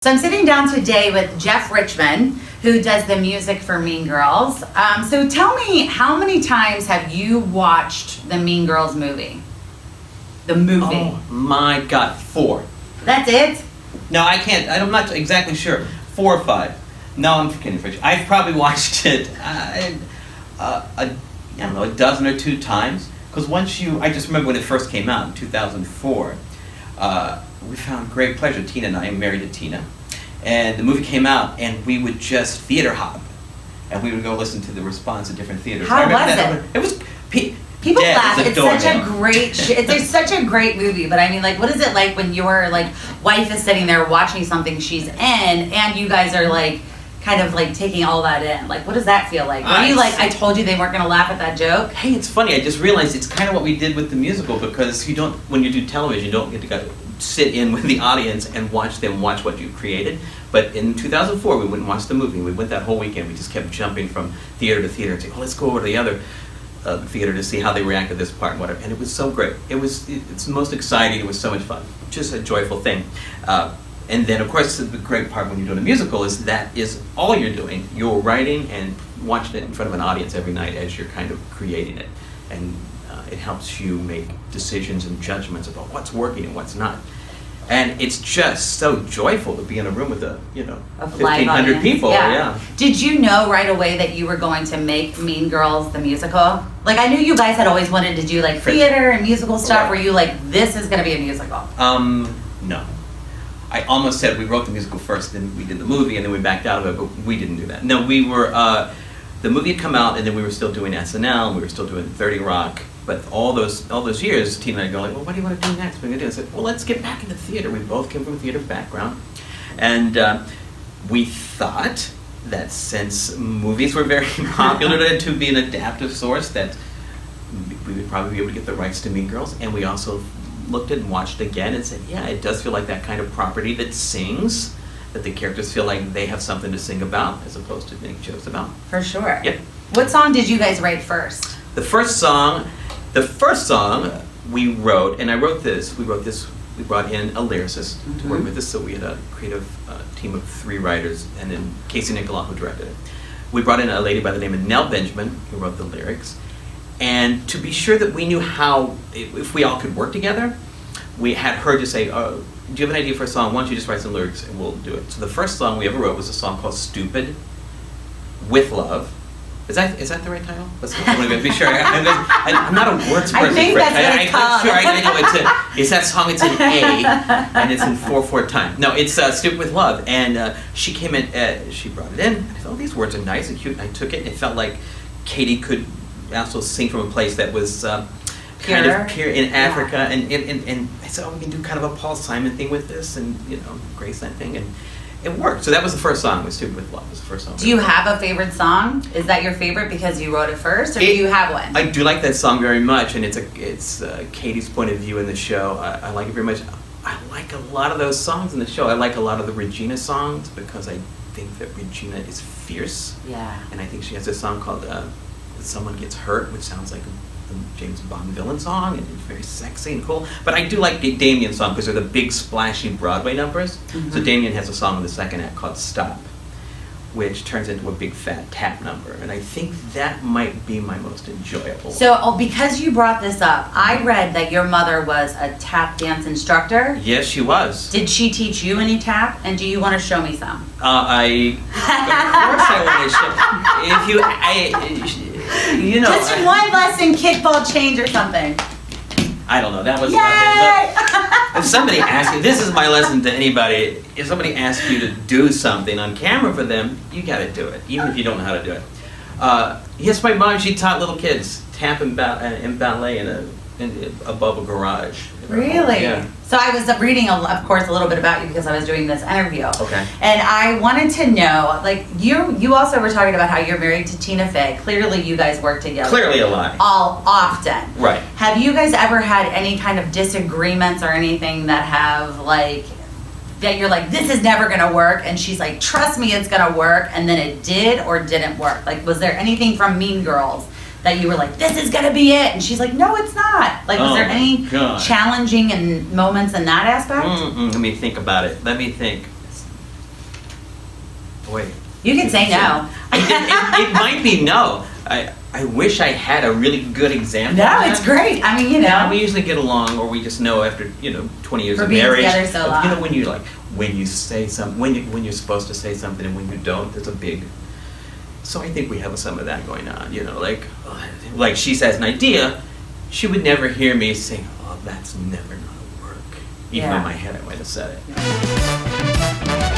So I'm sitting down today with Jeff Richmond, who does the music for Mean Girls. So tell me, how many times have you watched the Mean Girls movie? The movie. Oh my God, 4. That's it? No, I can't. I'm not exactly sure. 4 or 5. No, I'm kidding, Fritsch. I've probably watched it, I don't know, a dozen or 2 times. Because I just remember when it first came out in 2004. We found great pleasure. Tina and I am married to Tina. And the movie came out, and we would just theater hop. And we would go listen to the response at different theaters. How was it? It was... People laugh. It's such a adorable. great. It's such a great movie. But I mean, like, what is it like when your wife is sitting there watching something she's in, and you guys are kind of taking all that in? Like, what does that feel like? Were you like, I told you they weren't going to laugh at that joke? Hey, it's funny. I just realized it's kind of what we did with the musical, because when you do television, you don't get to sit in with the audience and watch them watch what you created. But in 2004, we went and watched the movie. We went that whole weekend. We just kept jumping from theater to theater and saying, let's go over to the other theater to see how they react to this part and whatever. And it was so great. It's the most exciting. It was so much fun. Just a joyful thing. And then, of course, the great part when you're doing a musical is that is all you're doing. You're writing and watching it in front of an audience every night as you're kind of creating it. And it helps you make decisions and judgments about what's working and what's not. And it's just so joyful to be in a room with 1,500 people. Yeah. Did you know right away that you were going to make Mean Girls the musical? Like, I knew you guys had always wanted to do theater and musical stuff. Right. Were you like, this is going to be a musical? No. I almost said we wrote the musical first, then we did the movie, and then we backed out of it, but we didn't do that. No, we were, the movie had come out, and then we were still doing SNL, and we were still doing 30 Rock. But all those years, Tina and I go well, what do you want to do next? What are we going to do? I said, well, let's get back into theater. We both came from a theater background. And we thought that since movies were very popular to be an adaptive source, that we would probably be able to get the rights to Mean Girls. And we also looked at and watched again and said, yeah, it does feel like that kind of property that sings, that the characters feel like they have something to sing about as opposed to make jokes about. For sure. Yep. What song did you guys write first? The first song we wrote, and we brought in a lyricist to work with us, so we had a creative team of 3 writers, and then Casey Nicolau, who directed it. We brought in a lady by the name of Nell Benjamin, who wrote the lyrics, and to be sure that we knew how, if we all could work together, we had her just say, do you have an idea for a song? Why don't you just write some lyrics and we'll do it. So the first song we ever wrote was a song called Stupid, with Love. Is that the right title? I want to be sure. I'm not a words person. I think that's what it's called. Sure, I know it's that song. It's in A, and it's in 4/4 time. No, it's "Stupid with Love," and she came in. She brought it in. And I thought, these words are nice and cute. And I took it. And it felt like Katie could also sing from a place that was kind of pure in Africa. Yeah. And I said, we can do kind of a Paul Simon thing with this, and Graceland thing, and it worked. So that was the first song. Was "Stupid with Love." Was the first song. Do you have a favorite song? Is that your favorite because you wrote it first, or do you have one? I do like that song very much, and it's Katie's point of view in the show. I like it very much. I like a lot of those songs in the show. I like a lot of the Regina songs because I think that Regina is fierce. Yeah. And I think she has a song called "Someone Gets Hurt," which sounds like the James Bond villain song, and it's very sexy and cool. But I do like Damien's song because they're the big splashy Broadway numbers. Mm-hmm. So Damien has a song in the second act called "Stop," which turns into a big fat tap number, and I think that might be my most enjoyable. So, because you brought this up, I read that your mother was a tap dance instructor. Yes, she was. Did she teach you any tap, and do you want to show me some? Of course I want to show. Just one lesson, kickball change or something. I don't know. That was Yay! nothing. But if somebody asks you, this is my lesson to anybody. If somebody asks you to do something on camera for them, you got to do it, even if you don't know how to do it. Yes, my mom. She taught little kids tap and ballet above a garage. Really? Yeah. So I was reading, of course, a little bit about you because I was doing this interview. Okay. And I wanted to know, you also were talking about how you're married to Tina Fey. Clearly, you guys work together. Clearly a lot. Often. Right. Have you guys ever had any kind of disagreements or anything that have that you're like, this is never going to work, and she's like, trust me, it's going to work, and then it did or didn't work? Was there anything from Mean Girls that you were like, this is going to be it, and she's like, no, it's not? Was there any challenging moments in that aspect? Let me think about it. Let me think. boy. You can say no. It might be no. I wish I had a really good example. No, it's great. I mean, We usually get along, or we just know after 20 years For of being marriage. together so long. When you say something, when you're supposed to say something, and when you don't, there's a big. So I think we have some of that going on. Like she says an idea, she would never hear me saying, "Oh, that's never gonna work," even in my head I might have said it.